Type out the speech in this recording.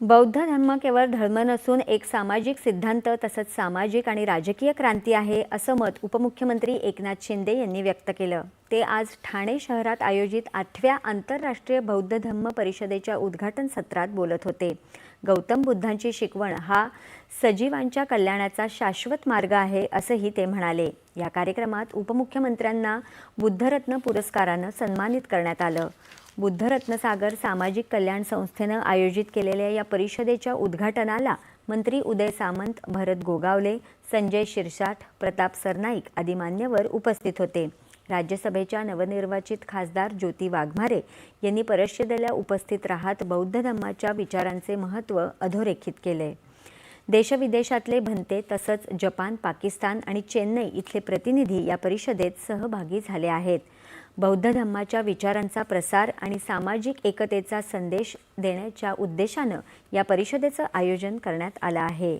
बौद्ध धर्म केवळ धर्म नसून एक सामाजिक सिद्धांत तसंच सामाजिक आणि राजकीय क्रांती आहे, असं मत उपमुख्यमंत्री एकनाथ शिंदे यांनी व्यक्त केलं। ते आज ठाणे शहरात आयोजित 8व्या आंतरराष्ट्रीय बौद्ध धम्म परिषदेच्या उद्घाटन सत्रात बोलत होते। गौतम बुद्धांची शिकवण हा सजीवांच्या कल्याणाचा शाश्वत मार्ग आहे, असंही ते म्हणाले। या कार्यक्रमात उपमुख्यमंत्र्यांना बुद्धरत्न पुरस्काराने सन्मानित करण्यात आलं। बुद्धरत्न सागर सामाजिक कल्याण संस्थेने आयोजित केलेल्या या परिषदेच्या उद्घाटनाला मंत्री उदय सामंत, भरत गोगावले, संजय शिरसाट, प्रताप सरनाईक आदी मान्यवर उपस्थित होते। राज्यसभेच्या नवनिर्वाचित खासदार ज्योती वाघमारे यांनी परिषदेला उपस्थित राहत बौद्ध धम्माच्या विचारांचे महत्त्व अधोरेखित केले। देशविदेशातले भंते तसंच जपान, पाकिस्तान आणि चेन्नई इथले प्रतिनिधी या परिषदेत सहभागी झाले आहेत। बौद्ध धम्माच्या विचारांचा प्रसार आणि सामाजिक एकतेचा संदेश देण्याच्या उद्देशाने या परिषदेचं आयोजन करण्यात आलं आहे।